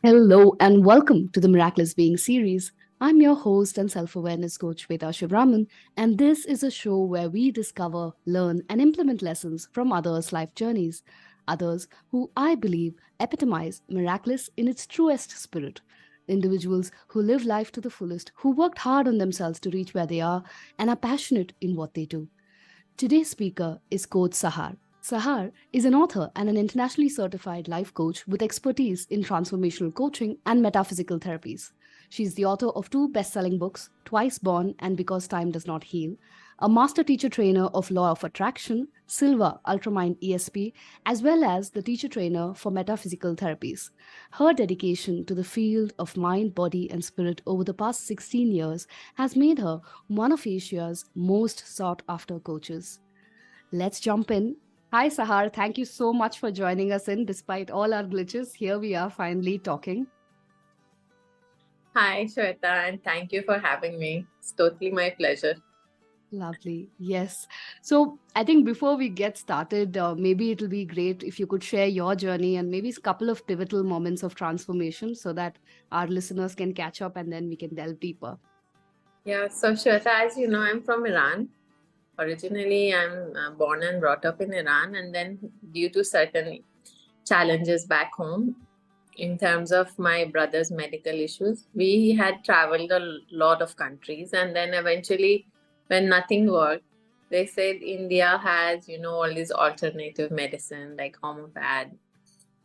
Hello and welcome to the Miraculous Being series. I'm your host and self awareness coach, Veda Shivraman, and this is a show where we discover, learn, and implement lessons from others' life journeys. Others who I believe epitomize miraculous in its truest spirit. Individuals who live life to the fullest, who worked hard on themselves to reach where they are, and are passionate in what they do. Today's speaker is Coach Sahar. Sahar is an author and an internationally certified life coach with expertise in transformational coaching and metaphysical therapies. She's the author of two best-selling books, Twice Born and Because Time Does Not Heal, a master teacher trainer of Law of Attraction, Silver Ultramind ESP, as well as the teacher trainer for metaphysical therapies. Her dedication to the field of mind, body, and spirit over the past 16 years has made her one of Asia's most sought-after coaches. Let's jump in. Hi, Sahar. Thank you so much for joining us in. Despite all our glitches, here we are finally talking. Hi, Shweta, and thank you for having me. It's totally my pleasure. Lovely. Yes. So I think before we get started, maybe it'll be great if you could share your journey and maybe a couple of pivotal moments of transformation so that our listeners can catch up and then we can delve deeper. Yeah, so Shweta, as you know, I'm from Iran. Originally, I'm born and brought up in Iran, and then due to certain challenges back home, in terms of my brother's medical issues, we had traveled a lot of countries, and then eventually, when nothing worked, they said India has, all these alternative medicine like homeopath,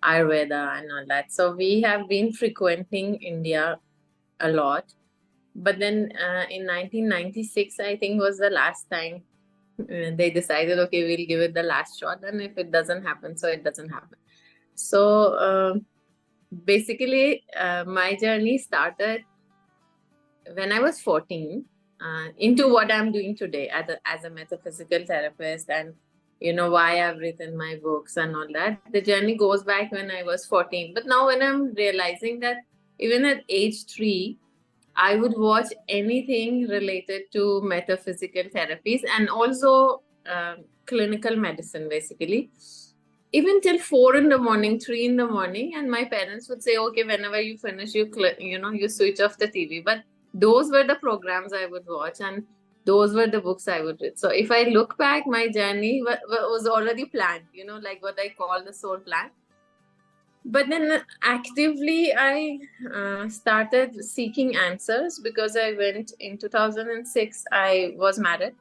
Ayurveda, and all that. So we have been frequenting India a lot. But then in 1996, I think was the last time they decided, okay, we'll give it the last shot. And if it doesn't happen, so it doesn't happen. So basically, my journey started when I was 14 into what I'm doing today as a metaphysical therapist, and why I've written my books and all that. The journey goes back when I was 14. But now when I'm realizing that even at age 3, I would watch anything related to metaphysical therapies and also clinical medicine, basically. Even till 4 in the morning, 3 in the morning, and my parents would say, "Okay, whenever you finish, you switch off the TV." But those were the programs I would watch, and those were the books I would read. So if I look back, my journey was already planned. Like what I call the soul plan. But then actively I started seeking answers because I went in 2006. I was married,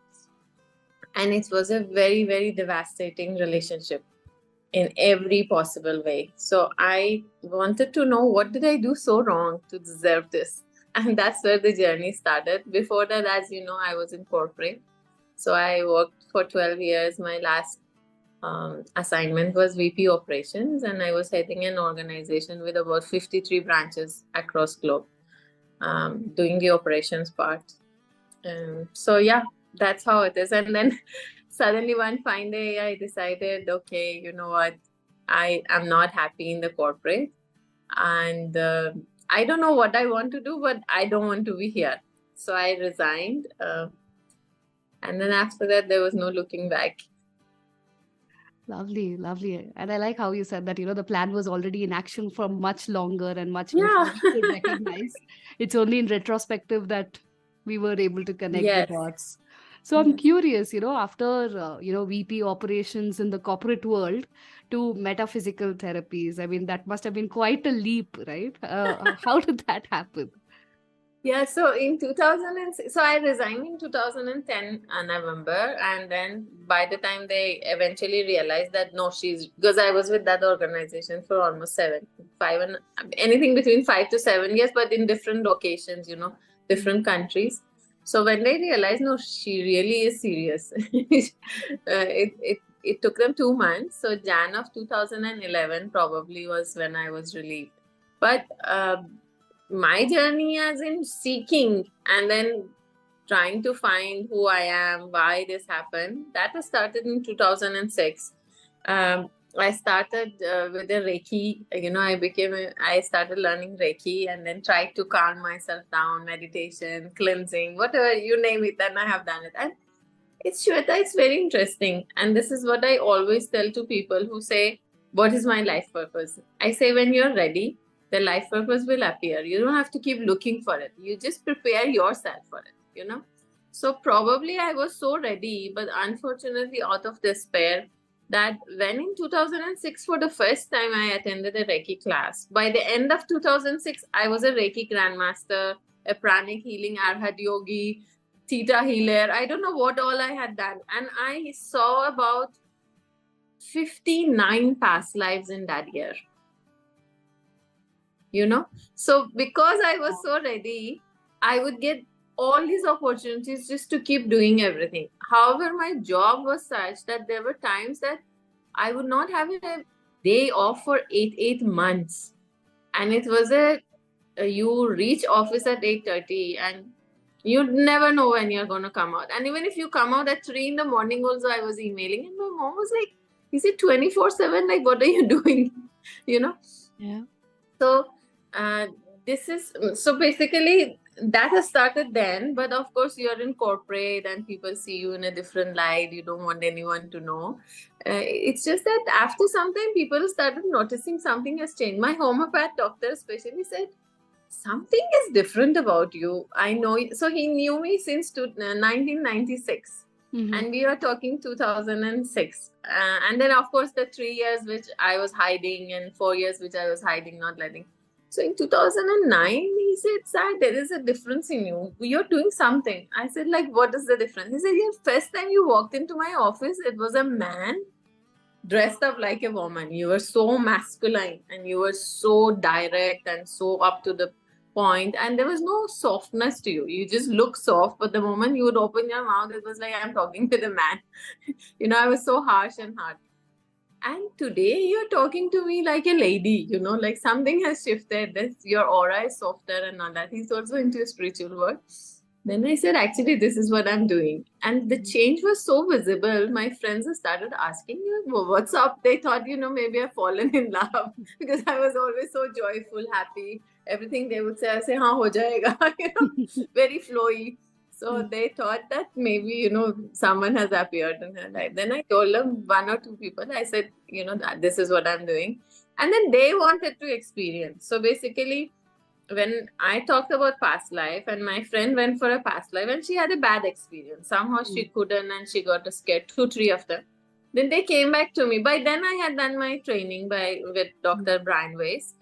and it was a very, very devastating relationship in every possible way. So I wanted to know, what did I do so wrong to deserve this? And that's where the journey started. Before that, as you know, I was in corporate. So I worked for 12 years. My last assignment was VP operations, and I was heading an organization with about 53 branches across globe, doing the operations part. So yeah, that's how it is. And then suddenly one fine day I decided, okay, you know what, I am not happy in the corporate, and I don't know what I want to do, but I don't want to be here. So I resigned, and then after that there was no looking back. Lovely, lovely. And I like how you said that, the plan was already in action for much longer and much before we could recognize. It's only in retrospective that we were able to connect the Yes. dots. So I'm curious, after, VP operations in the corporate world to metaphysical therapies, I mean, that must have been quite a leap, right? How did that happen? Yeah, so in 2006, so I resigned in 2010 November, and then by the time they eventually realized that no, because I was with that organization for almost anything between 5 to 7 years, but in different locations, different countries. So when they realized, no, she really is serious, it took them 2 months. So Jan of 2011 probably was when I was relieved. But my journey as in seeking and then trying to find who I am, why this happened, that has started in 2006. I started with the Reiki. I started learning Reiki and then tried to calm myself down, meditation, cleansing, whatever, you name it, then I have done it. And it's Shweta, it's very interesting. And this is what I always tell to people who say, what is my life purpose? I say, when you're ready, The life purpose will appear. You don't have to keep looking for it. You just prepare yourself for it. So probably I was so ready, but unfortunately out of despair, that when in 2006 for the first time I attended a Reiki class. By the end of 2006, I was a Reiki grandmaster, a pranic healing Arhat yogi, theta healer. I don't know what all I had done. And I saw about 59 past lives in that year. So because I was so ready, I would get all these opportunities just to keep doing everything. However, my job was such that there were times that I would not have a day off for eight months. And it was you reach office at 8:30 and you never know when you're going to come out. And even if you come out at 3 in the morning also, I was emailing and my mom was like, is it 24/7? Like, what are you doing? Yeah. So this is, so basically that has started then, but of course you're in corporate and people see you in a different light. You don't want anyone to know. It's just that after some time people started noticing something has changed. My homeopath doctor especially said, something is different about you. I know. So he knew me since 1996. Mhm. And we were talking 2006. And then, of course, the 3 years which I was hiding and 4 years which I was hiding, not letting. So in 2009, he said, Sai, there is a difference in you. You're doing something. I said, like, what is the difference? He said, yeah, first time you walked into my office, it was a man dressed up like a woman. You were so masculine and you were so direct and so up to the point, and there was no softness to you. You just look soft, but the moment you would open your mouth, it was like I'm talking to the man. I was so harsh and hard. And today you're talking to me like a lady, like something has shifted. Your aura is softer and all that. He's also into spiritual work. Then I said, actually, this is what I'm doing. And the change was so visible. My friends started asking me, well, what's up? They thought, maybe I've fallen in love because I was always so joyful, happy. Everything they would say, I say, haan, ho jayega, very flowy. So they thought that maybe, someone has appeared in her life. Then I told them 1 or 2 people, I said, that this is what I'm doing. And then they wanted to experience. So basically, when I talked about past life and my friend went for a past life and she had a bad experience. Somehow she couldn't and she got scared, 2, 3 of them. Then they came back to me. By then I had done my training with Dr. Brian Weiss.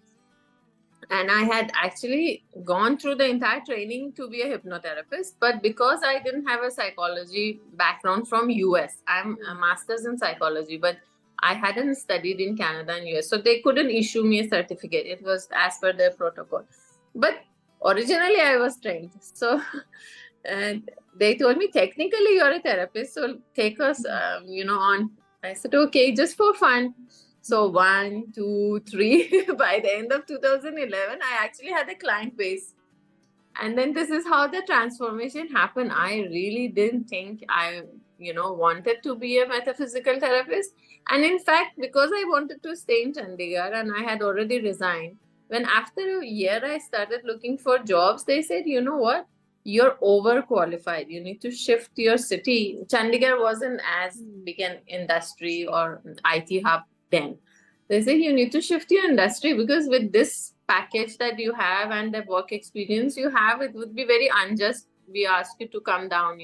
And I had actually gone through the entire training to be a hypnotherapist. But because I didn't have a psychology background from US, I'm a master's in psychology, but I hadn't studied in Canada and US. So they couldn't issue me a certificate. It was as per their protocol. But originally I was trained. So they told me, technically you're a therapist, so take us, on. I said, okay, just for fun. So 1, 2, 3, by the end of 2011, I actually had a client base. And then this is how the transformation happened. I really didn't think I, wanted to be a metaphysical therapist. And in fact, because I wanted to stay in Chandigarh and I had already resigned, when after a year I started looking for jobs, they said, you know what? You're overqualified. You need to shift your city. Chandigarh wasn't as big an industry or IT hub then. They say you need to shift your industry because with this package that you have and the work experience you have, it would be very unjust. We ask you to come down,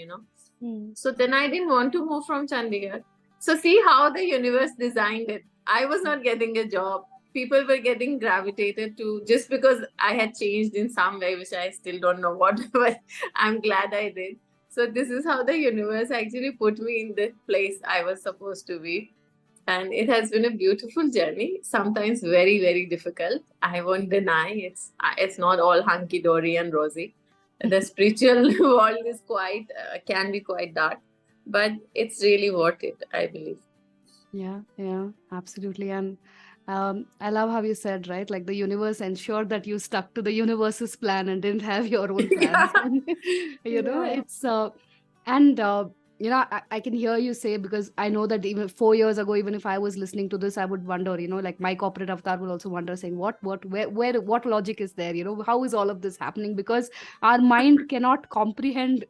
So then I didn't want to move from Chandigarh. So see how the universe designed it. I was not getting a job. People were getting gravitated to just because I had changed in some way, which I still don't know what, but I'm glad I did. So this is how the universe actually put me in the place I was supposed to be. And it has been a beautiful journey, sometimes very, very difficult. I won't deny it's not all hunky-dory and rosy. The spiritual world is can be quite dark, but it's really worth it, I believe. Yeah, absolutely. And I love how you said, right? Like the universe ensured that you stuck to the universe's plan and didn't have your own plans. It's I can hear you say, because I know that even 4 years ago, even if I was listening to this, I would wonder, like my corporate avatar will also wonder, saying, what logic is there? How is all of this happening? Because our mind cannot comprehend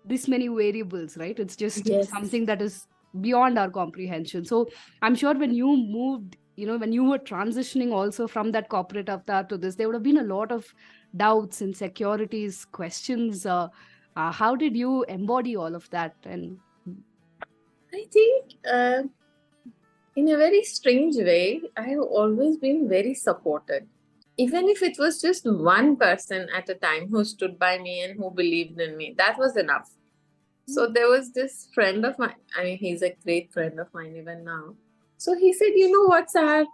this many variables, right? It's just Yes. something that is beyond our comprehension. So I'm sure when you moved when you were transitioning also from that corporate avatar to this, there would have been a lot of doubts, insecurities, questions. How did you embody all of that? And I think in a very strange way, I have always been very supported. Even if it was just one person at a time who stood by me and who believed in me, that was enough. So there was this friend of mine, I mean, he's a great friend of mine even now. So he said, you know what, Sahar,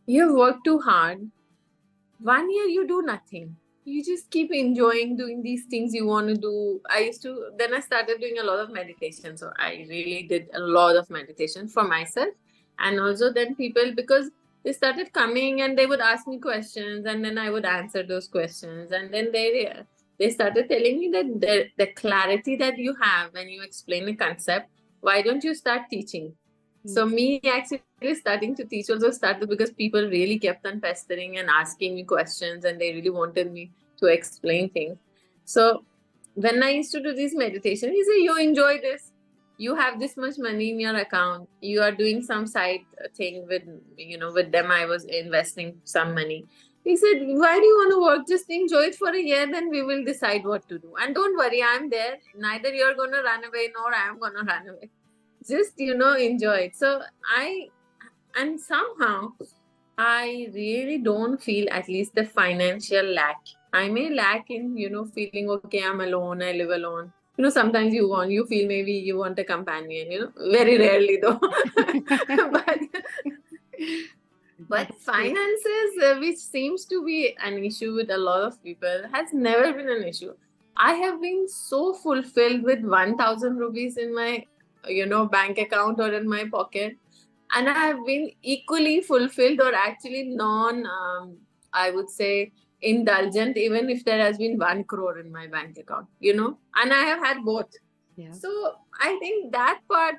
you've worked too hard. 1 year you do nothing. You just keep enjoying doing these things you want to do. Then I started doing a lot of meditation. So I really did a lot of meditation for myself. And also then people, because they started coming and they would ask me questions and then I would answer those questions. And then they started telling me that the clarity that you have when you explain a concept, why don't you start teaching? So me actually starting to teach also started because people really kept on pestering and asking me questions and they really wanted me to explain things. So when I used to do this meditation, he said, you enjoy this. You have this much money in your account. You are doing some side thing with them. I was investing some money. He said, why do you want to work? Just enjoy it for a year, then we will decide what to do. And don't worry, I'm there. Neither you're going to run away nor I am going to run away. Just enjoy it. So somehow I really don't feel at least the financial lack. I may lack in feeling okay, I'm alone, I live alone. Sometimes you feel maybe you want a companion, very rarely though. but finances, which seems to be an issue with a lot of people, has never been an issue. I have been so fulfilled with 1,000 rupees in my bank account or in my pocket, and I have been equally fulfilled or actually I would say indulgent, even if there has been 1 crore in my bank account, and I have had both. Yeah. So I think that part,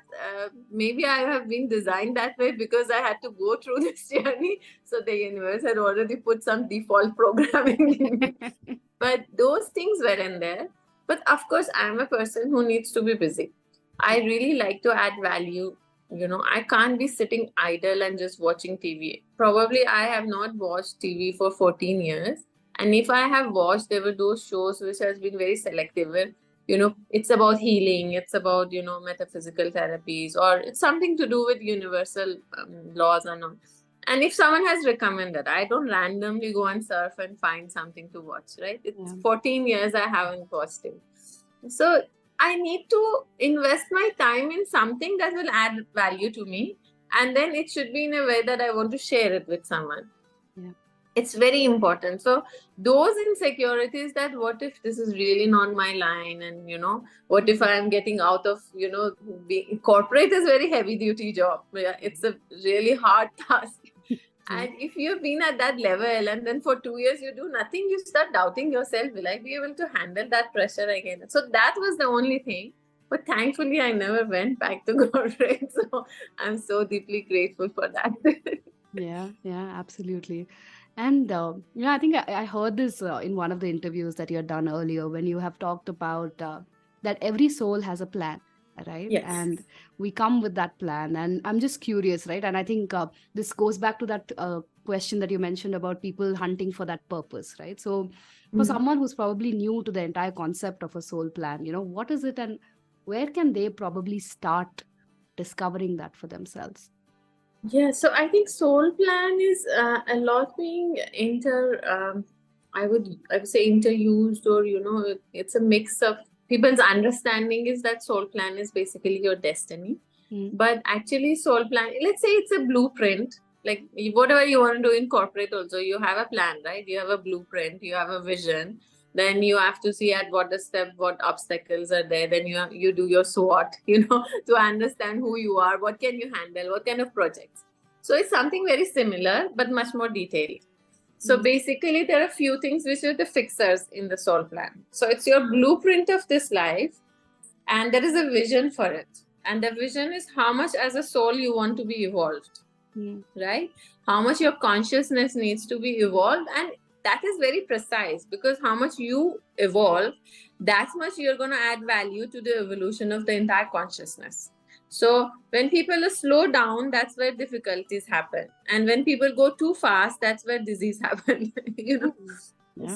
maybe I have been designed that way because I had to go through this journey. So the universe had already put some default programming in me. But those things were in there. But of course, I'm a person who needs to be busy. I really like to add value. I can't be sitting idle and just watching TV. Probably I have not watched TV for 14 years. And if I have watched, there were those shows which has been very selective. Where, it's about healing. It's about, metaphysical therapies, or it's something to do with universal laws or not. And if someone has recommended, I don't randomly go and surf and find something to watch, right? It's 14 years I haven't watched it. So I need to invest my time in something that will add value to me. And then it should be in a way that I want to share it with someone. Yeah. It's very important. So those insecurities, that what if this is really not my line, and what if I am getting out of being corporate is very heavy duty job. It's a really hard task. And if you've been at that level and then for 2 years you do nothing, you start doubting yourself, will I be able to handle that pressure again? So that was the only thing. But thankfully, I never went back to corporate. So I'm so deeply grateful for that. Yeah, absolutely. And I think I heard this in one of the interviews that you had done earlier, when you have talked about that every soul has a plan, right? Yes. And we come with that plan. And I'm just curious, right? And I think this goes back to that question that you mentioned about people hunting for that purpose, right? So for someone who's probably new to the entire concept of a soul plan, what is it and where can they probably start discovering that for themselves? Yeah, so I think soul plan is a lot being I would say interused, or it's a mix of people's understanding is that soul plan is basically your destiny. But actually soul plan, let's say it's a blueprint, like whatever you want to do in corporate also, you have a plan, right? You have a blueprint, you have a vision. Then you have to see at what obstacles are there. Then you do your SWOT, to understand who you are, what can you handle, what kind of projects. So it's something very similar, but much more detailed. So basically, there are a few things which are the fixers in the soul plan. So it's your blueprint of this life, and there is a vision for it. And the vision is how much as a soul you want to be evolved, right? How much your consciousness needs to be evolved. And that is very precise, because how much you evolve, that much you're going to add value to the evolution of the entire consciousness. So when people slow down, that's where difficulties happen. And when people go too fast, that's where disease happen. Yeah.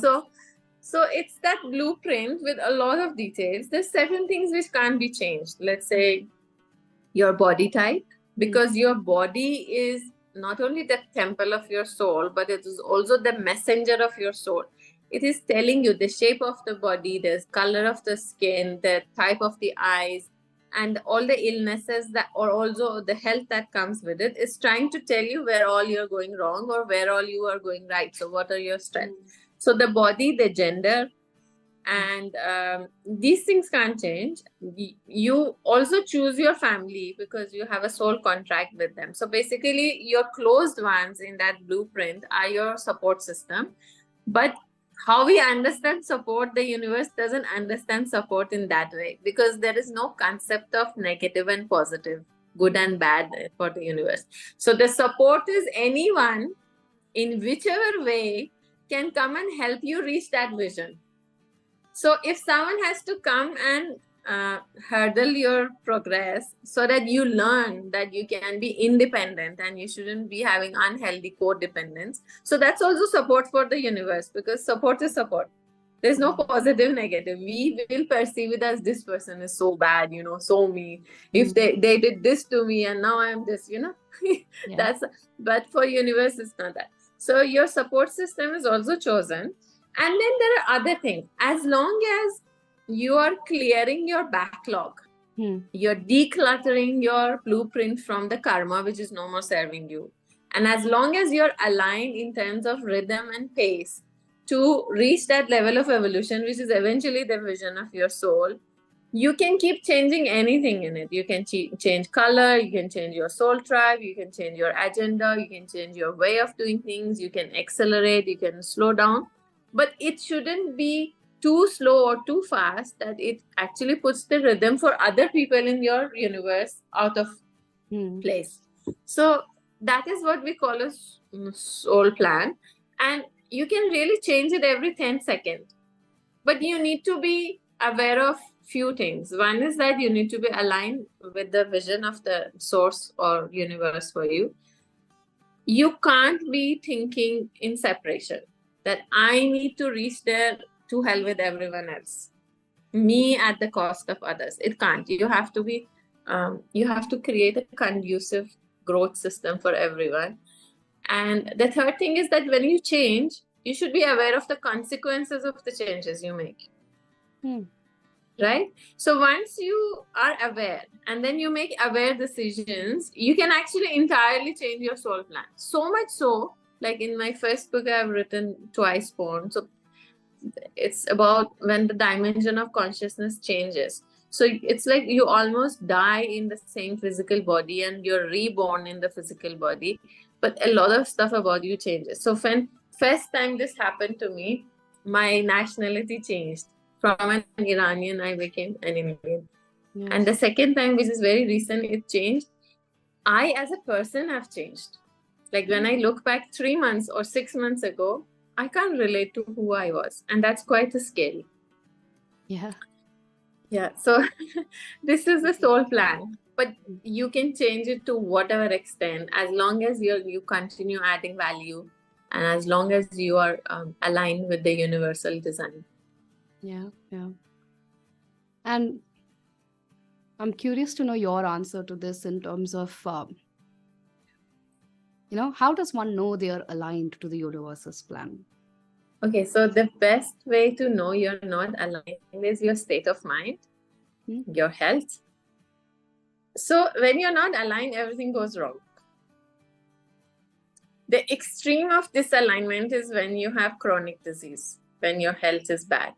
So it's that blueprint with a lot of details. There's certain things which can't be changed. Let's say your body type, because your body is not only the temple of your soul, but it is also the messenger of your soul. It is telling you the shape of the body, the color of the skin, the type of the eyes, and all the illnesses that, or also the health that comes with it, is trying to tell you where all you're going wrong or where all you are going right. So what are your strengths? So the body, the gender, and these things can't change. You also choose your family because you have a soul contract with them. So basically your closed ones in that blueprint are your support system. But how we understand support, the universe doesn't understand support in that way, because there is no concept of negative and positive, good and bad for the universe. So the support is anyone in whichever way can come and help you reach that vision. So if someone has to come and hurdle your progress so that you learn that you can be independent and you shouldn't be having unhealthy codependence, so that's also support for the universe, because support is support. There's no positive, negative. We will perceive it as this person is so bad, so mean. If they did this to me and now I'm this, that's, but for universe, it's not that. So your support system is also chosen. And then there are other things. As long as you are clearing your backlog, you're decluttering your blueprint from the karma, which is no more serving you. And as long as you're aligned in terms of rhythm and pace to reach that level of evolution, which is eventually the vision of your soul, you can keep changing anything in it. You can change color, you can change your soul tribe, you can change your agenda, you can change your way of doing things, you can accelerate, you can slow down. But it shouldn't be too slow or too fast that it actually puts the rhythm for other people in your universe out of place. So that is what we call a soul plan. And you can really change it every 10 seconds. But you need to be aware of few things. One is that you need to be aligned with the vision of the source or universe for you. You can't be thinking in separation, that I need to reach there, to hell with everyone else, me at the cost of others. It can't. You have to be, you have to create a conducive growth system for everyone. And the third thing is that when you change, you should be aware of the consequences of the changes you make. Right? So once you are aware and then you make aware decisions, you can actually entirely change your soul plan. So much so, like in my first book, I've written Twice Born. So it's about when the dimension of consciousness changes. So it's like you almost die in the same physical body and you're reborn in the physical body, but a lot of stuff about you changes. So when first time this happened to me, my nationality changed. From an Iranian, I became an Indian. Yes. And the second time, which is very recent, it changed. I, as a person, have changed. Like when I look back 3 months or 6 months ago, I can't relate to who I was. And that's quite scary. Yeah. Yeah. So this is the soul plan. But you can change it to whatever extent, as long as you continue adding value and as long as you are aligned with the universal design. Yeah. And I'm curious to know your answer to this in terms of, how does one know they are aligned to the universe's plan? Okay, so the best way to know you're not aligned is your state of mind, your health. So when you're not aligned, everything goes wrong. The extreme of disalignment is when you have chronic disease, when your health is bad.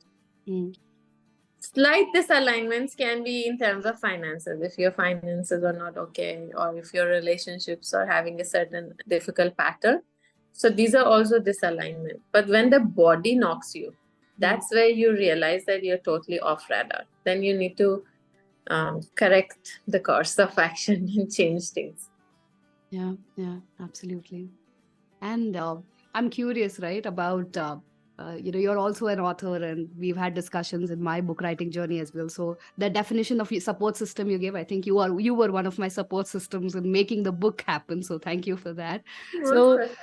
Slight disalignments can be in terms of finances, if your finances are not okay, or if your relationships are having a certain difficult pattern. So these are also disalignment. But when the body knocks you, that's where you realize that you're totally off radar. Then you need to correct the course of action and change things. Yeah, absolutely. And I'm curious, right, about You're also an author, and we've had discussions in my book writing journey as well. So the definition of your support system you gave, I think you were one of my support systems in making the book happen. So thank you for that. Most So welcome.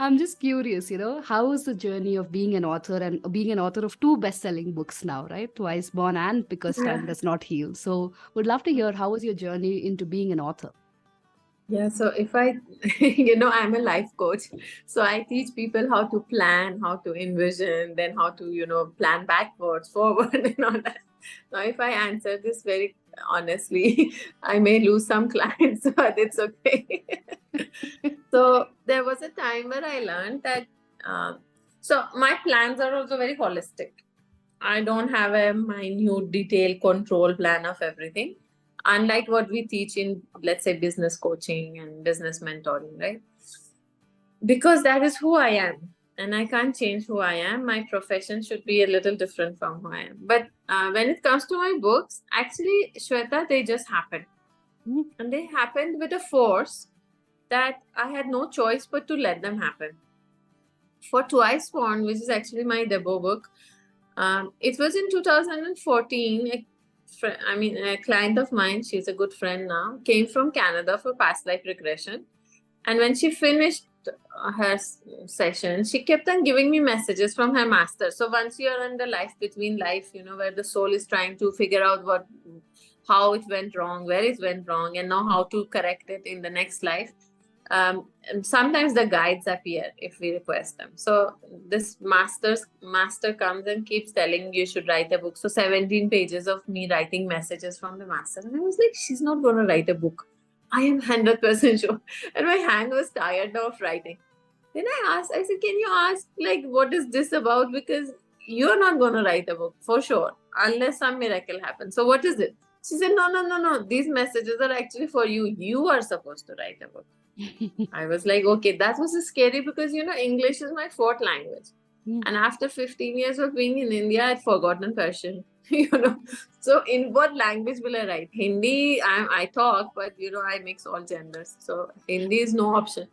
I'm just curious, how is the journey of being an author and being an author of two best-selling books now, right? Twice Born and Because Time Yeah. Does Not Heal. So would love to hear how was your journey into being an author? Yeah, so if I, I'm a life coach. So I teach people how to plan, how to envision, then how to, plan backwards, forward, and all that. Now, if I answer this very honestly, I may lose some clients, but it's okay. So there was a time where I learned that, so my plans are also very holistic. I don't have a minute, detailed control plan of everything, unlike what we teach in, let's say, business coaching and business mentoring, right? Because that is who I am. And I can't change who I am. My profession should be a little different from who I am. But when it comes to my books, actually, Shweta, they just happened. Mhm. And they happened with a force that I had no choice but to let them happen. For Twice Born, which is actually my debut book, it was in 2014. A client of mine, she's a good friend now, came from Canada for past life regression. And when she finished her session, she kept on giving me messages from her master. So once you are in the life between life, where the soul is trying to figure out how it went wrong, where it went wrong, and know how to correct it in the next life. And sometimes the guides appear if we request them. So this master comes and keeps telling you should write a book. So 17 pages of me writing messages from the master. And I was like, she's not going to write a book. I am 100% sure. And my hand was tired of writing. Then I said, can you ask, like, what is this about? Because you're not going to write a book for sure, unless some miracle happens. So what is it? She said, no, no, no, no. These messages are actually for you. You are supposed to write a book. I was like, okay, that was scary because, English is my fourth language. Mm. And after 15 years of being in India, I'd forgotten Persian, you know. So in what language will I write? Hindi, I talk, but, I mix all genders. So Hindi is no option.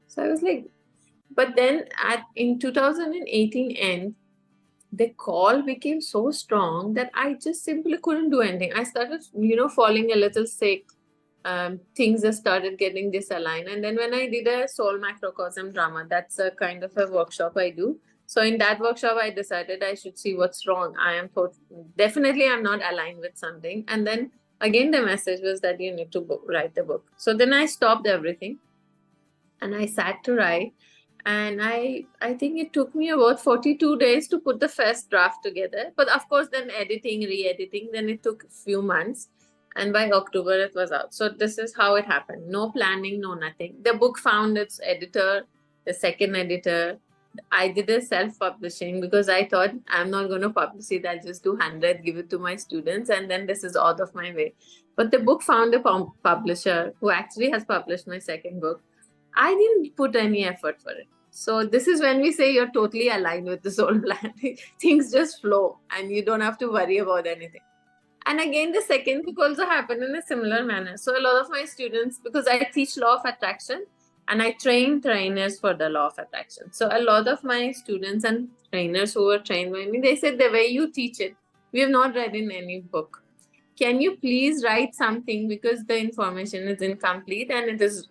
So I was like, but then in 2018 end, the call became so strong that I just simply couldn't do anything. I started, falling a little sick. Things just started getting disaligned. And then when I did a soul macrocosm drama, that's a kind of a workshop I do. So in that workshop, I decided I should see what's wrong. Definitely I'm not aligned with something. And then again, the message was that you need to write the book. So then I stopped everything and I sat to write. And I think it took me about 42 days to put the first draft together. But of course, then editing, re-editing, then it took a few months. And by October, it was out. So this is how it happened. No planning, no nothing. The book found its editor, the second editor. I did a self-publishing because I thought I'm not going to publish it. I'll just do 100, give it to my students. And then this is out of my way. But the book found a publisher who actually has published my second book. I didn't put any effort for it. So this is when we say you're totally aligned with the soul plan. Things just flow and you don't have to worry about anything. And again, the second book also happened in a similar manner. So a lot of my students, because I teach law of attraction and I train trainers for the law of attraction. So a lot of my students and trainers who were trained by me, they said the way you teach it, we have not read in any book. Can you please write something because the information is incomplete and it is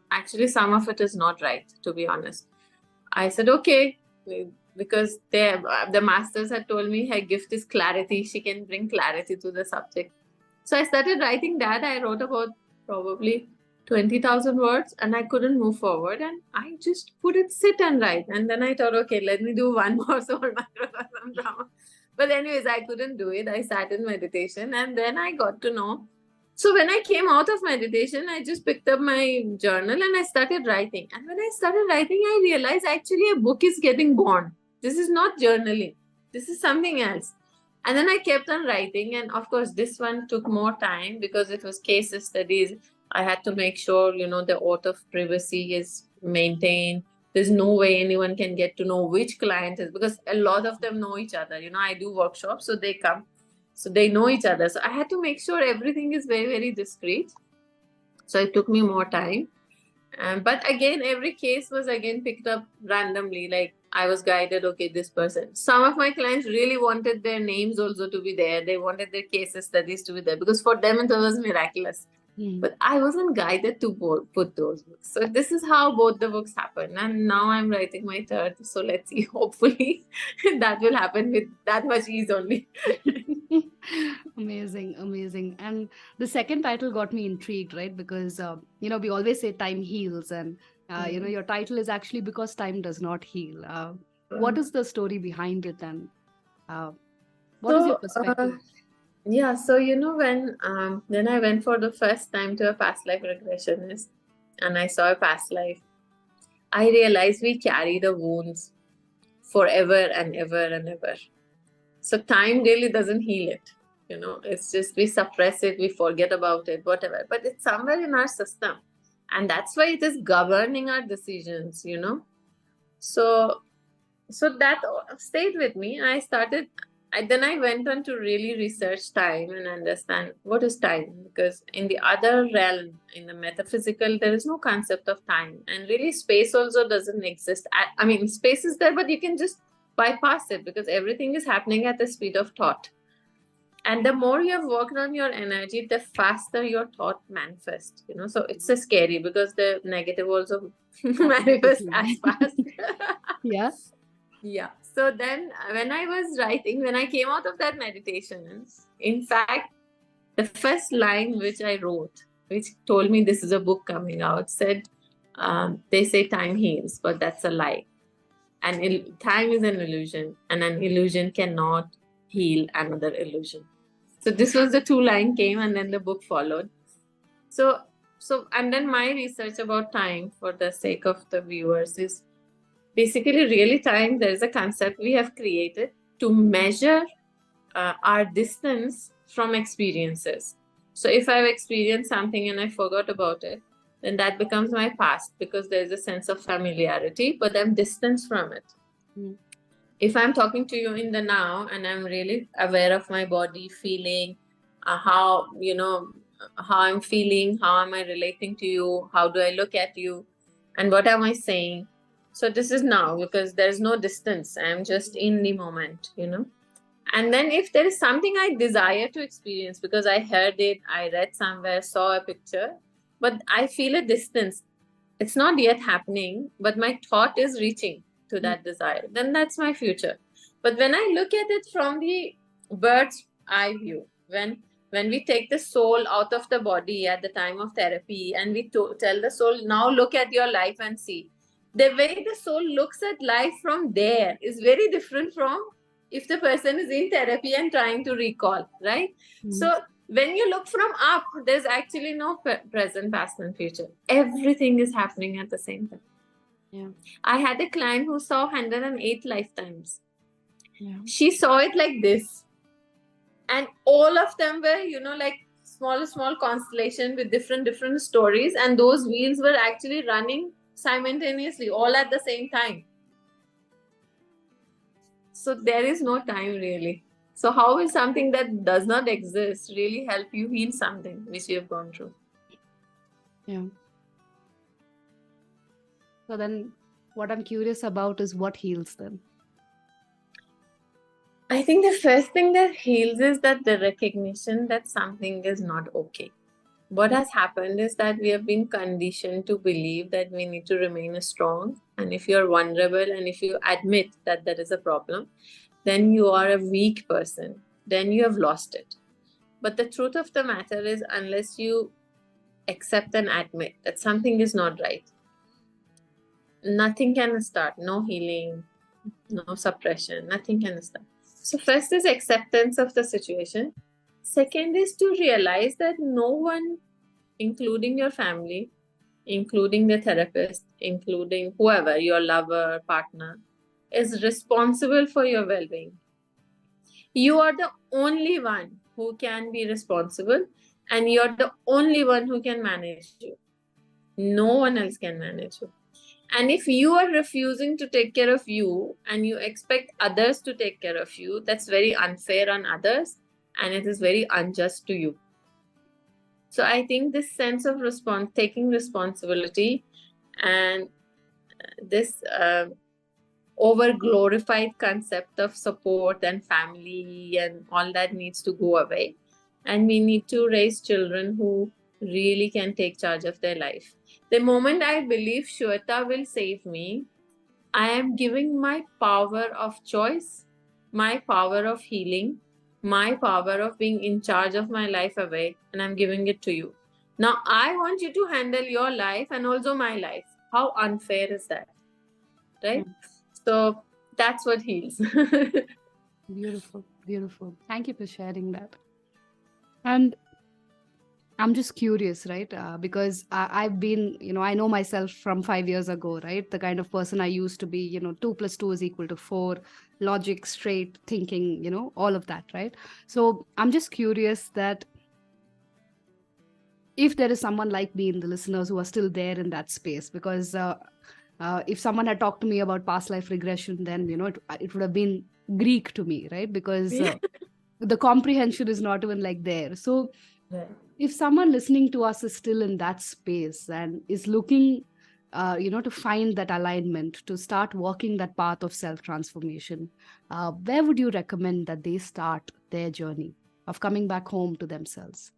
actually some of it is not right, to be honest. I said, okay, because the masters had told me her gift is clarity. She can bring clarity to the subject. So I started writing that. I wrote about probably 20,000 words and I couldn't move forward. And I just couldn't sit and write. And then I thought, okay, let me do one more soul macrocosm drama. But anyways, I couldn't do it. I sat in meditation and then I got to know. So when I came out of meditation, I just picked up my journal and I started writing. And when I started writing, I realized actually a book is getting born. This is not journaling. This is something else. And then I kept on writing. And of course, this one took more time because it was case studies. I had to make sure, the oath of privacy is maintained. There's no way anyone can get to know which client is, because a lot of them know each other. I do workshops, so they come. So they know each other. So I had to make sure everything is very, very discreet. So it took me more time. But again, every case was again picked up randomly. Like I was guided, okay, this person. Some of my clients really wanted their names also to be there. They wanted their case studies to be there because for them it was miraculous. But I wasn't guided to put those books. So this is how both the books happened. And now I'm writing my third. So let's see. Hopefully that will happen with that much ease only. Amazing, amazing. And the second title got me intrigued, right? Because, we always say time heals. And, your title is actually because time does not heal. What is the story behind it? And what is your perspective? Yeah, so when I went for the first time to a past life regressionist and I saw a past life, I realized we carry the wounds forever and ever and ever. So time really doesn't heal it. It's just we suppress it, we forget about it, whatever. But it's somewhere in our system. And that's why it is governing our decisions. So that stayed with me. Then I went on to really research time and understand what is time, because in the other realm, in the metaphysical, there is no concept of time, and really space also doesn't exist. I mean, space is there, but you can just bypass it because everything is happening at the speed of thought. And the more you have worked on your energy, the faster your thought manifests. So it's so scary because the negative also manifests as fast. Yeah. Yeah. So then when I was writing, when I came out of that meditation, in fact, the first line which I wrote, which told me this is a book coming out, said, they say time heals, but that's a lie. And time is an illusion, and an illusion cannot heal another illusion. So this was the two line came, and then the book followed. So and then my research about time, for the sake of the viewers, is basically really time. There is a concept we have created to measure our distance from experiences. So if I've experienced something and I forgot about it, then that becomes my past because there's a sense of familiarity, but I'm distanced from it. If I'm talking to you in the now and I'm really aware of my body, feeling, how I'm feeling, how am I relating to you, how do I look at you, and what am I saying? So this is now because there's no distance. I'm just in the moment, And then if there is something I desire to experience because I heard it, I read somewhere, saw a picture, but I feel a distance. It's not yet happening, but my thought is reaching to that desire. Then that's my future. But when I look at it from the bird's eye view, when we take the soul out of the body at the time of therapy and we tell the soul, now look at your life and see, the way the soul looks at life from there is very different from if the person is in therapy and trying to recall, right? So when you look from up, there's actually no present, past, and future. Everything is happening at the same time. Yeah. I had a client who saw 108 lifetimes. Yeah. She saw it like this. And all of them were, like small constellation with different stories. And those wheels were actually running simultaneously, all at the same time. So there is no time really. So how will something that does not exist really help you heal something which you have gone through? Yeah. So then what I'm curious about is what heals then? I think the first thing that heals is that the recognition that something is not okay. What has happened is that we have been conditioned to believe that we need to remain strong. And if you're vulnerable and if you admit that there is a problem, then you are a weak person. Then you have lost it. But the truth of the matter is, unless you accept and admit that something is not right, nothing can start. No healing, no suppression, nothing can start. So first is acceptance of the situation. Second is to realize that no one, including your family, including the therapist, including whoever, your lover, partner, is responsible for your well-being. You are the only one who can be responsible, and you're the only one who can manage you. No one else can manage you. And if you are refusing to take care of you and you expect others to take care of you, that's very unfair on others and it is very unjust to you. So I think this sense of taking responsibility and this over glorified concept of support and family and all that needs to go away. And we need to raise children who really can take charge of their life. The moment I believe Shweta will save me, I am giving my power of choice, my power of healing, my power of being in charge of my life away, and I'm giving it to you. Now, I want you to handle your life and also my life. How unfair is that? Right? So that's what heals. Beautiful, beautiful. Thank you for sharing that. And I'm just curious, right? Because I've been, I know myself from 5 years ago, right? The kind of person I used to be, 2 plus 2 is equal to 4, logic, straight thinking, all of that, right? So I'm just curious that if there is someone like me in the listeners who are still there in that space, because if someone had talked to me about past life regression, then, it would have been Greek to me, right? Because the comprehension is not even like there. So if someone listening to us is still in that space and is looking, to find that alignment, to start walking that path of self-transformation, where would you recommend that they start their journey of coming back home to themselves?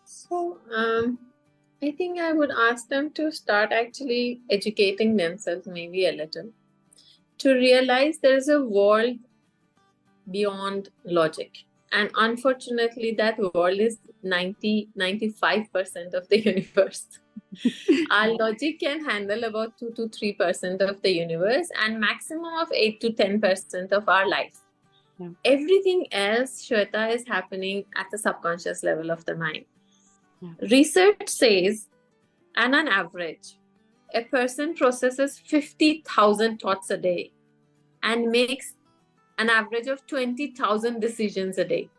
So, I think I would ask them to start actually educating themselves maybe a little, to realize there is a world beyond logic. And unfortunately, that world is 95% of the universe. Our logic can handle about 2 to 3% of the universe and maximum of 8 to 10% of our life. Yeah. Everything else, Shweta, is happening at the subconscious level of the mind. Yeah. Research says, and on average, a person processes 50,000 thoughts a day and makes an average of 20,000 decisions a day.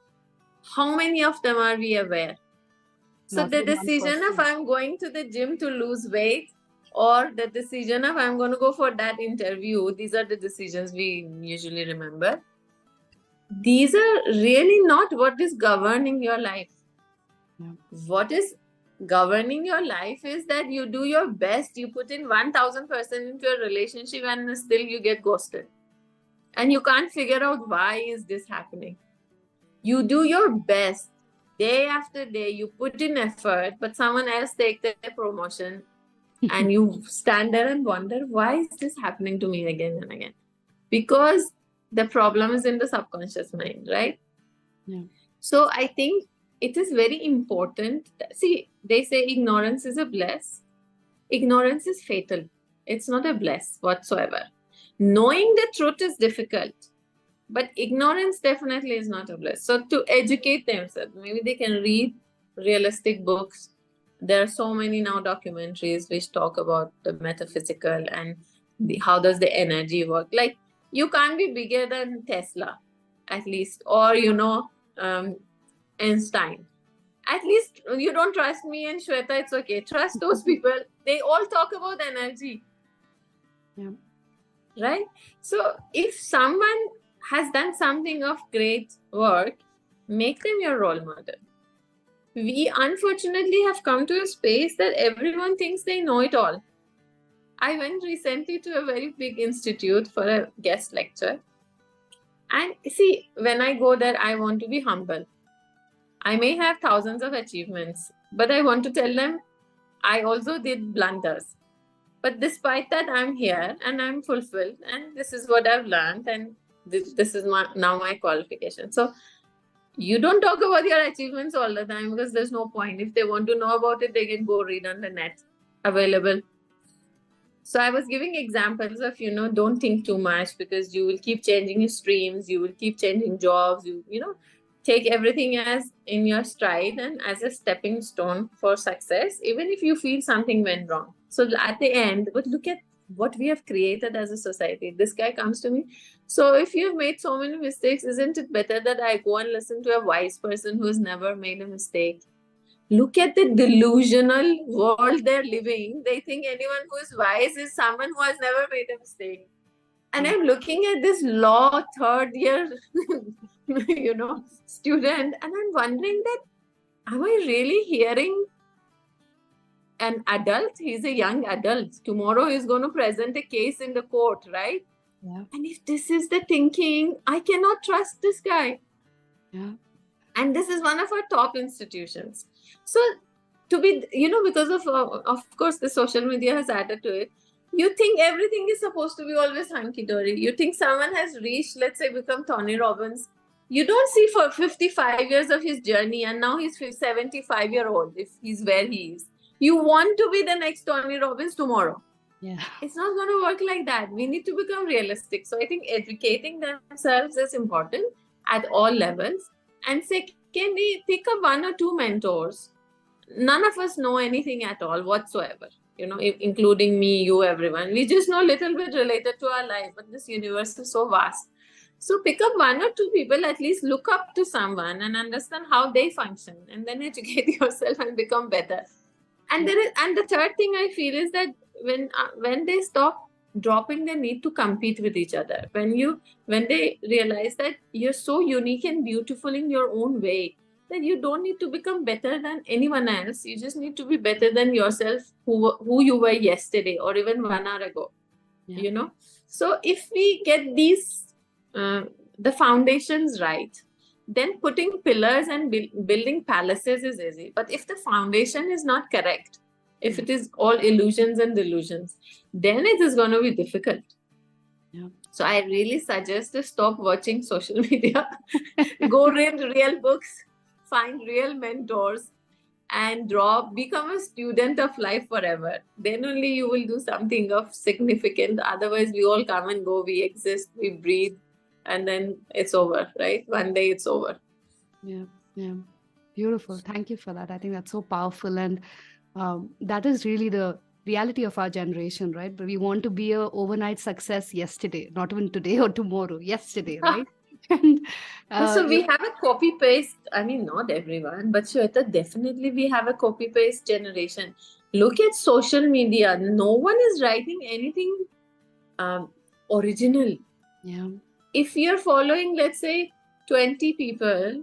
How many of them are we aware? So Not the even decision 1%. of I'm going to the gym to lose weight, or the decision of I'm going to go for that interview, these are the decisions we usually remember. These are really not what is governing your life. Yeah. What is governing your life is that you do your best, you put in 1000% into a relationship and still you get ghosted. And you can't figure out why is this happening. You do your best day after day, you put in effort, but someone else takes their promotion and you stand there and wonder, why is this happening to me again and again? Because the problem is in the subconscious mind, right? Yeah. So I think it is very important. See, they say ignorance is a bliss. Ignorance is fatal. It's not a bliss whatsoever. Knowing the truth is difficult, but ignorance definitely is not a bliss. So to educate themselves, maybe they can read realistic books. There are so many now documentaries which talk about the metaphysical and how does the energy work. Like, you can't be bigger than Tesla, at least, or Einstein. At least you don't trust me and Shweta, it's okay. Trust those people. They all talk about energy. Yeah. Right? So if someone has done something of great work, make them your role model. We unfortunately have come to a space that everyone thinks they know it all. I went recently to a very big institute for a guest lecture. And see, when I go there, I want to be humble. I may have thousands of achievements, but I want to tell them I also did blunders. But despite that, I'm here and I'm fulfilled, and this is what I've learned, and this is now my qualification. So you don't talk about your achievements all the time because there's no point. If they want to know about it, they can go read on the net, available. So I was giving examples of, don't think too much because you will keep changing your streams, you will keep changing jobs, take everything as in your stride and as a stepping stone for success, even if you feel something went wrong. So at the end, but look at what we have created as a society. This guy comes to me. So if you've made so many mistakes, isn't it better that I go and listen to a wise person who has never made a mistake? Look at the delusional world they're living. They think anyone who is wise is someone who has never made a mistake. And I'm looking at this law third year, student, and I'm wondering that, am I really hearing an adult, he's a young adult. Tomorrow he's going to present a case in the court, right? Yeah. And if this is the thinking, I cannot trust this guy. Yeah. And this is one of our top institutions. So to be, because of course, the social media has added to it. You think everything is supposed to be always hunky-dory. You think someone has reached, let's say, become Tony Robbins. You don't see for 55 years of his journey, and now he's 75-year-old, if he's where he is. You want to be the next Tony Robbins tomorrow. Yeah. It's not going to work like that. We need to become realistic. So I think educating themselves is important at all levels. And secondly, pick up one or two mentors. None of us know anything at all whatsoever, including me, you, everyone. We just know a little bit related to our life, but this universe is so vast. So pick up one or two people, at least look up to someone and understand how they function, and then educate yourself and become better. And the third thing I feel is that when they stop dropping the need to compete with each other, when they realize that you're so unique and beautiful in your own way, that you don't need to become better than anyone else. You just need to be better than yourself, who you were yesterday or even 1 hour ago. Yeah. So if we get these the foundations right, then putting pillars and building palaces is easy. But if the foundation is not correct, if it is all illusions and delusions, then it is going to be difficult. Yeah. So I really suggest to stop watching social media, go read real books, find real mentors, and become a student of life forever. Then only you will do something of significant. Otherwise, we all come and go, we exist, we breathe, and then it's over, right? One day it's over. Yeah. Yeah. Beautiful. Thank you for that. I think that's so powerful. And that is really the reality of our generation, right? But we want to be a overnight success yesterday, not even today or tomorrow, yesterday, right? And so we have a copy paste. I mean, not everyone, but Shweta, definitely we have a copy paste generation. Look at social media. No one is writing anything original. Yeah. If you're following, let's say, 20 people,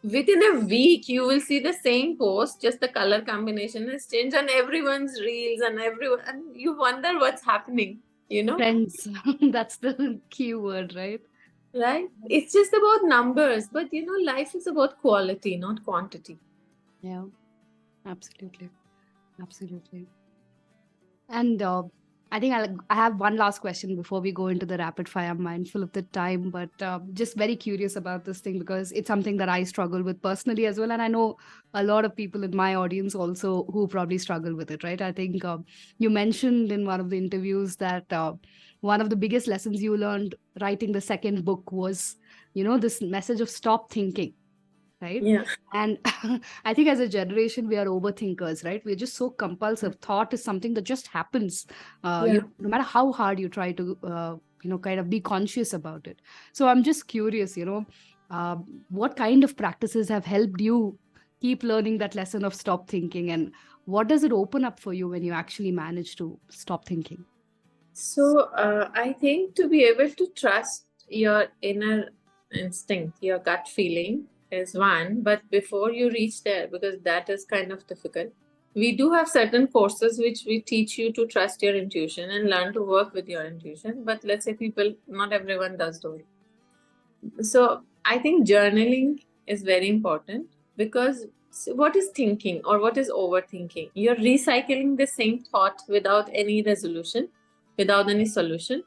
within a week, you will see the same post, just the color combination has changed on everyone's reels and you wonder what's happening, Friends. That's the key word, right? Right? It's just about numbers, but life is about quality, not quantity. Yeah, absolutely. Absolutely. And I think I have one last question before we go into the rapid fire. I'm mindful of the time, but just very curious about this thing because it's something that I struggle with personally as well. And I know a lot of people in my audience also who probably struggle with it, right? I think you mentioned in one of the interviews that one of the biggest lessons you learned writing the second book was, this message of stop thinking. Right. Yeah. And I think as a generation, we are overthinkers, right? We're just so compulsive. Thought is something that just happens. No matter how hard you try to, kind of be conscious about it. So I'm just curious, what kind of practices have helped you keep learning that lesson of stop thinking? And what does it open up for you when you actually manage to stop thinking? So I think to be able to trust your inner instinct, your gut feeling, is one, but before you reach there, because that is kind of difficult, we do have certain courses which we teach you to trust your intuition and learn to work with your intuition. But let's say not everyone does do it. So I think journaling is very important, because what is thinking or what is overthinking? You're recycling the same thought without any resolution, without any solution.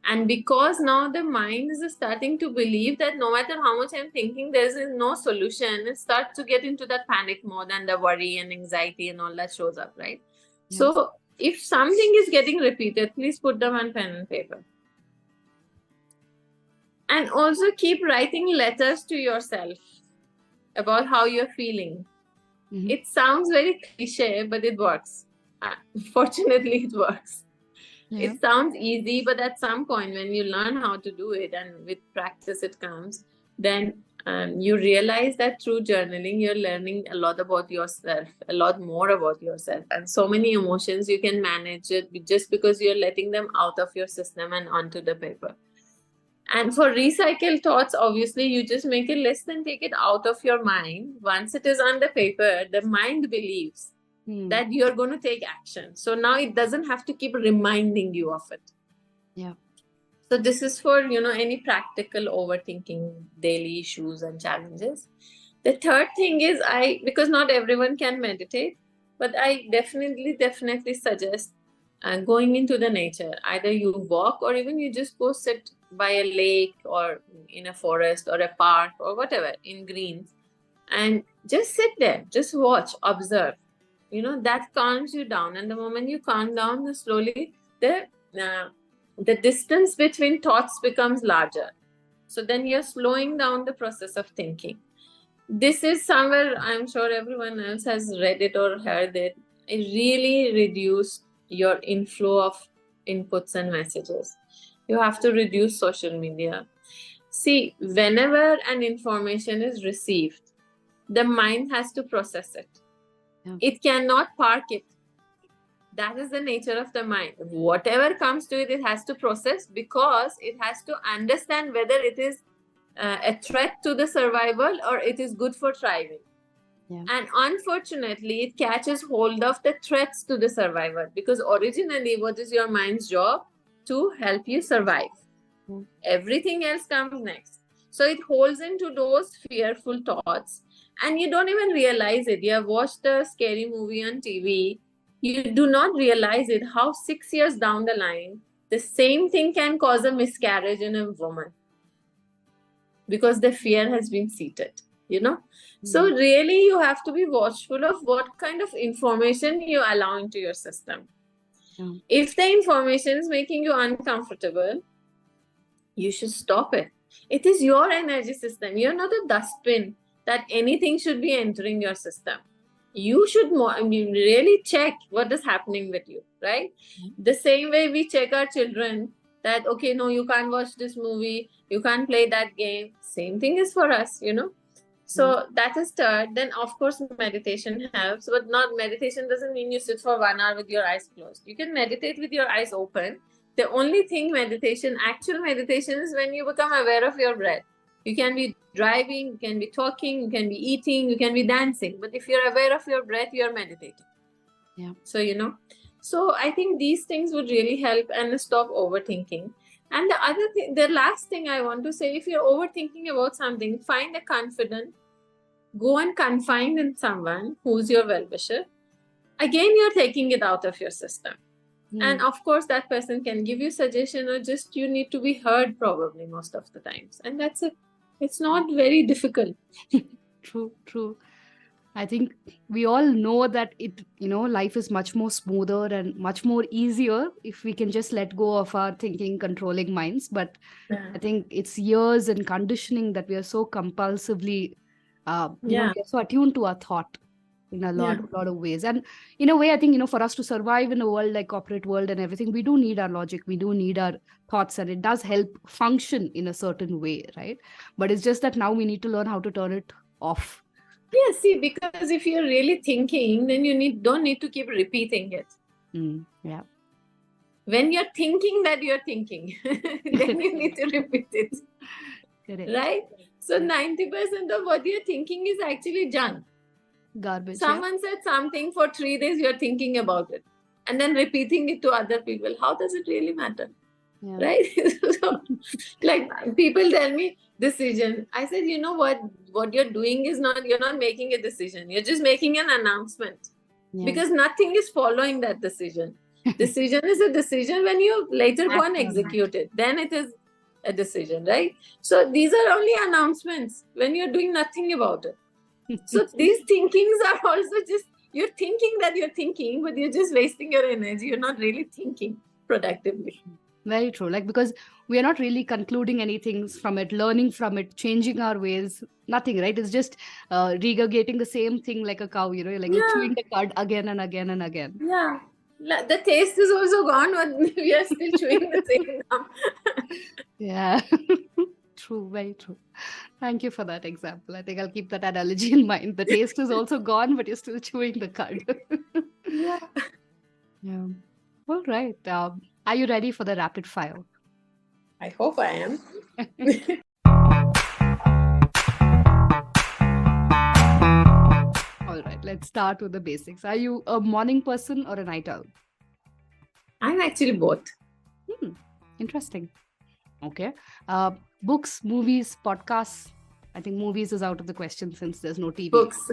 And because now the mind is starting to believe that no matter how much I'm thinking, there is no solution, it starts to get into that panic mode, and the worry and anxiety and all that shows up, right? Yes. So if something is getting repeated, please put them on pen and paper. And also keep writing letters to yourself about how you're feeling. Mm-hmm. It sounds very cliche, but it works. Fortunately, it works. Yeah. It sounds easy, but at some point when you learn how to do it, and with practice it comes, then you realize that through journaling, you're learning a lot about yourself, a lot more about yourself, and so many emotions you can manage it just because you're letting them out of your system and onto the paper. And for recycled thoughts, obviously, you just make a list and take it out of your mind. Once it is on the paper, the mind believes that you're going to take action. So now it doesn't have to keep reminding you of it. Yeah. So this is for, any practical overthinking daily issues and challenges. The third thing is because not everyone can meditate, but I definitely suggest going into the nature. Either you walk or even you just go sit by a lake or in a forest or a park or whatever in greens and just sit there, just watch, observe. That calms you down. And the moment you calm down, slowly the distance between thoughts becomes larger. So then you're slowing down the process of thinking. This is somewhere I'm sure everyone else has read it or heard it. It really reduced your inflow of inputs and messages. You have to reduce social media. See, whenever an information is received, the mind has to process it. Yeah. It cannot park it. That is the nature of the mind. Whatever comes to it, it has to process because it has to understand whether it is a threat to the survival or it is good for thriving. Yeah. And unfortunately, it catches hold of the threats to the survival because originally, what is your mind's job? To help you survive. Yeah. Everything else comes next. So it holds into those fearful thoughts and you don't even realize it. You have watched a scary movie on TV. You do not realize it, how 6 years down the line, the same thing can cause a miscarriage in a woman because the fear has been seated, So really, you have to be watchful of what kind of information you allow into your system. Yeah. If the information is making you uncomfortable, you should stop it. It is your energy system. You're not a dustbin that anything should be entering your system. You should really check what is happening with you, right? The same way we check our children that, okay, no, you can't watch this movie, you can't play that game. Same thing is for us, So that is third. Then, of course, meditation helps, but meditation doesn't mean you sit for 1 hour with your eyes closed. You can meditate with your eyes open. The only thing actual meditation is when you become aware of your breath. You can be driving, you can be talking, you can be eating, you can be dancing. But if you're aware of your breath, you're meditating. Yeah. So, So I think these things would really help and stop overthinking. And the other thing, the last thing I want to say, if you're overthinking about something, find a confidant, go and confide in someone who's your well-wisher. Again, you're taking it out of your system. And of course, that person can give you suggestion or just you need to be heard probably most of the times. And that's it. It's not very difficult. True. I think we all know that life is much more smoother and much more easier if we can just let go of our thinking, controlling minds. But I think it's years and conditioning that we are so compulsively, we are so attuned to our thought in a lot of ways. And in a way, I think, for us to survive in a world like corporate world and everything, we do need our logic, we do need our thoughts, and it does help function in a certain way, right? But it's just that now we need to learn how to turn it off. Yeah, see, because if you're really thinking, then you don't need to keep repeating it. Yeah. When you're thinking that you're thinking, then you need to repeat it. Correct. Right? So 90% of what you're thinking is actually junk. Garbage. Someone said something for 3 days, you're thinking about it and then repeating it to other people. How does it really matter? Yeah. Right? So, like people tell me decision. I said, you know what you're doing is you're not making a decision. You're just making an announcement because nothing is following that decision. Decision is a decision when you later go and execute it. Then it is a decision, right? So these are only announcements when you're doing nothing about it. So these thinkings are also just, you're thinking that you're thinking, but you're just wasting your energy. You're not really thinking productively. Very true. Because we are not really concluding anything from it, learning from it, changing our ways, nothing, right? It's just regurgitating the same thing like a cow, you're chewing the cud again and again and again. Yeah. The taste is also gone, but we are still chewing the same gum. Yeah. True, very true. Thank you for that example. I think I'll keep that analogy in mind. The taste is also gone, but you're still chewing the cud. Yeah. All right. Are you ready for the rapid fire? I hope I am. All right. let's start with the basics. Are you a morning person or a night owl? I'm actually both. Interesting. Okay. Books, movies, podcasts. I think movies is out of the question since there's no TV. Books.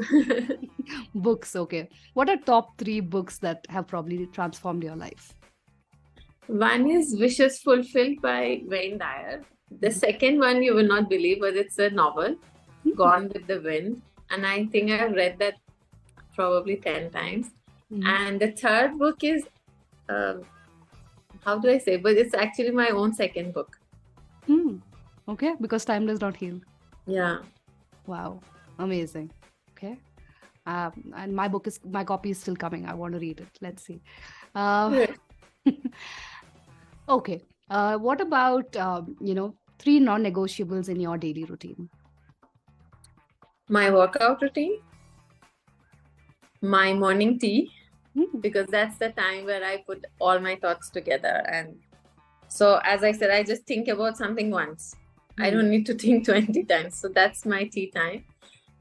Books, okay. What are top 3 books that have probably transformed your life? One is Wishes Fulfilled by Wayne Dyer. The second one you will not believe, but it's a novel, Gone with the Wind. And I think I've read that probably 10 times. And the third book is, how do I say? But it's actually my own second book. Okay, because time does not heal. Yeah. Wow, amazing. Okay. And my copy is still coming. I want to read it. Let's see. Okay. What about, 3 non-negotiables in your daily routine? My workout routine, my morning tea, because that's the time where I put all my thoughts together. And so, as I said, I just think about something once. I don't need to think 20 times. So that's my tea time.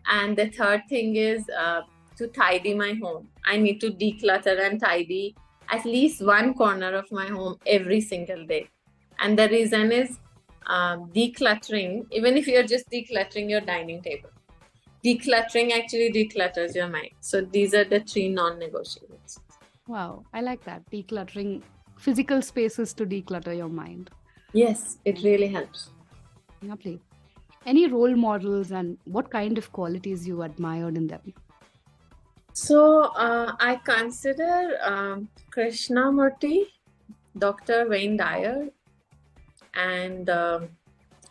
And the third thing is to tidy my home. I need to declutter and tidy at least one corner of my home every single day. And the reason is decluttering, even if you're just decluttering your dining table, decluttering actually declutters your mind. So these are the 3 non-negotiables. Wow, I like that. Decluttering physical spaces to declutter your mind. Yes, it really helps. Lovely. Any role models and what kind of qualities you admired in them? So I consider Krishnamurti, Dr. Wayne Dyer, and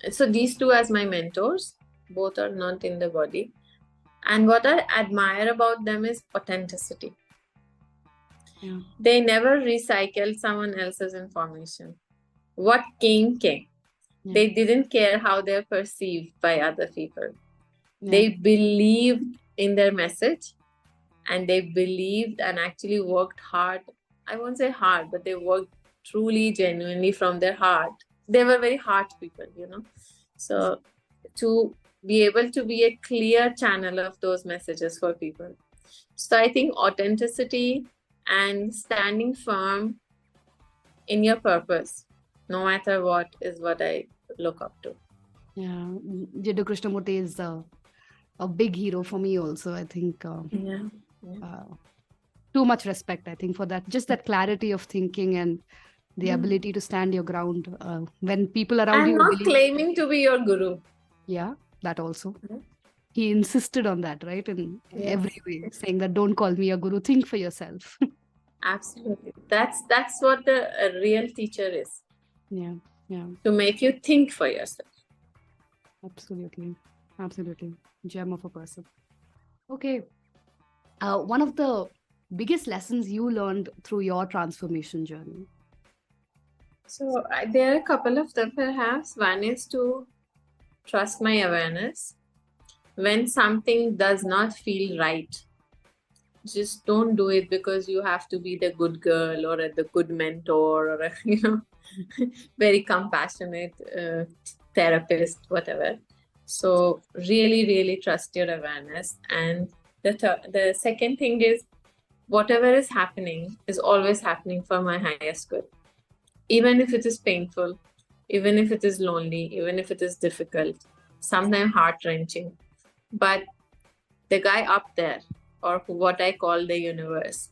so these 2 as my mentors. Both are not in the body. And what I admire about them is authenticity. Yeah. They never recycled someone else's information. What came. Yeah. They didn't care how they're perceived by other people. Yeah. They believed in their message, and they believed and actually worked hard. I won't say hard, but they worked truly, genuinely from their heart. They were very heart people, So to be able to be a clear channel of those messages for people. So I think authenticity and standing firm in your purpose, no matter what, is what I look up to. Yeah, Jiddu Krishnamurti is a big hero for me also. I think too much respect, I think, for that. Just that clarity of thinking and the ability to stand your ground when people around you. And not claiming to be your guru. Yeah, that also. He insisted on that, right? In every way, saying that don't call me a guru, think for yourself. Absolutely. That's what the real teacher is. Yeah. To make you think for yourself. Absolutely. Gem of a person. Okay. One of the biggest lessons you learned through your transformation journey? So there are a couple of them perhaps. One is to trust my awareness. When something does not feel right, just don't do it because you have to be the good girl or the good mentor or a, very compassionate therapist, whatever. So really, really trust your awareness. And the second thing is, whatever is happening is always happening for my highest good. Even if it is painful, even if it is lonely, even if it is difficult, sometimes heart-wrenching. But the guy up there, or what I call the universe,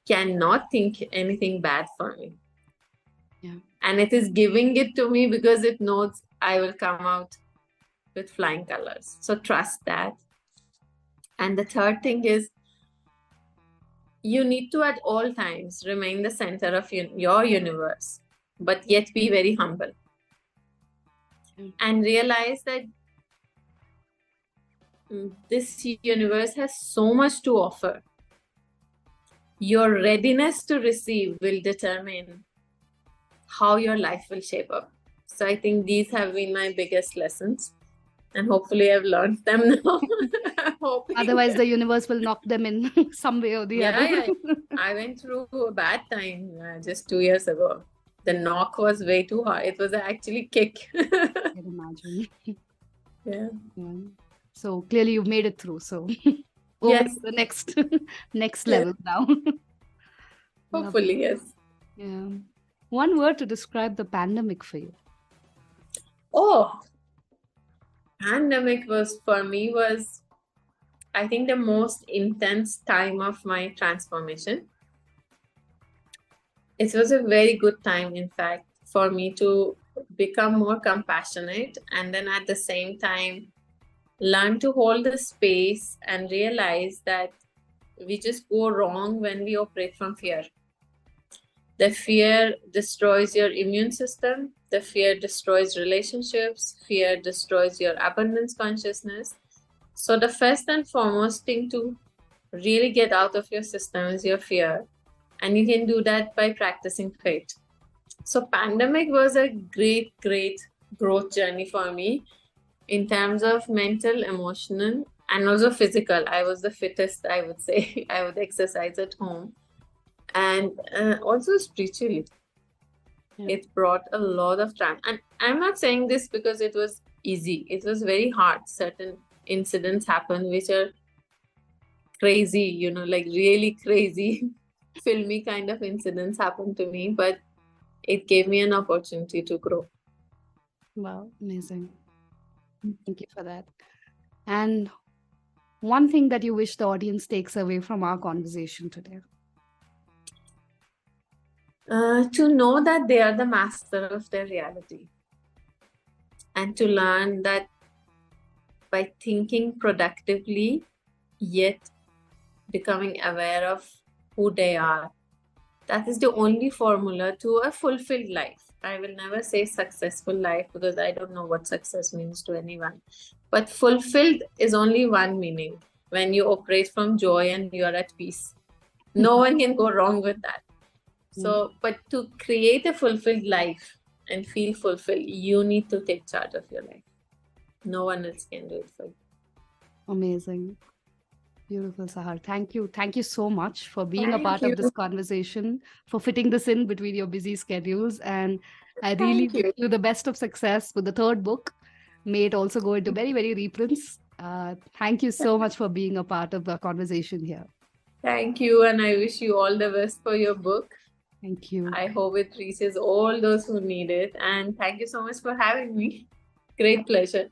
cannot think anything bad for me. Yeah. And it is giving it to me because it knows I will come out with flying colors. So trust that. And the third thing is, you need to at all times remain the center of your universe, but yet be very humble. And realize that this universe has so much to offer. Your readiness to receive will determine how your life will shape up. So I think these have been my biggest lessons, and hopefully I've learned them now. Otherwise the universe will knock them in some way or the other. Yeah. I went through a bad time just 2 years ago. The knock was way too hard. It was actually kick. I can imagine. Yeah. So clearly you've made it through. So over Yes, to the next next yes, level now. Lovely. hopefully, yes. Yeah. One word to describe the pandemic for you. Oh, pandemic was for me was I think the most intense time of my transformation. It was a very good time, in fact, for me to become more compassionate and then at the same time learn to hold the space and realize that we just go wrong when we operate from fear. The fear destroys your immune system, the fear destroys relationships, fear destroys your abundance consciousness. So, the first and foremost thing to really get out of your system is your fear. And you can do that by practicing faith. So, pandemic was a great, great growth journey for me in terms of mental, emotional, and also physical. I was the fittest, I would say. I would exercise at home. And also spiritually, Yeah. it brought a lot of time. And I'm not saying this because it was easy, it was very hard. Certain incidents happen which are crazy, like really crazy, filmy kind of incidents happen to me, but it gave me an opportunity to grow. Wow, amazing. Thank you for that. And one thing that you wish the audience takes away from our conversation today. To know that they are the master of their reality, and to learn that by thinking productively, yet becoming aware of who they are, that is the only formula to a fulfilled life. I will never say successful life because I don't know what success means to anyone. But fulfilled is only one meaning, when you operate from joy and you are at peace. No one can go wrong with that. So, but to create a fulfilled life and feel fulfilled, you need to take charge of your life. No one else can do it for you. Amazing. Beautiful, Sahar. Thank you. Thank you so much for being a Thank part you. of this conversation, for fitting this in between your busy schedules. And I really Thank wish you. you the best of success with the third book. May it also go into very, very reprints. Thank you so much for being a part of the conversation here. Thank you. And I wish you all the best for your book. Thank you. I hope it reaches all those who need it. And thank you so much for having me. Great pleasure.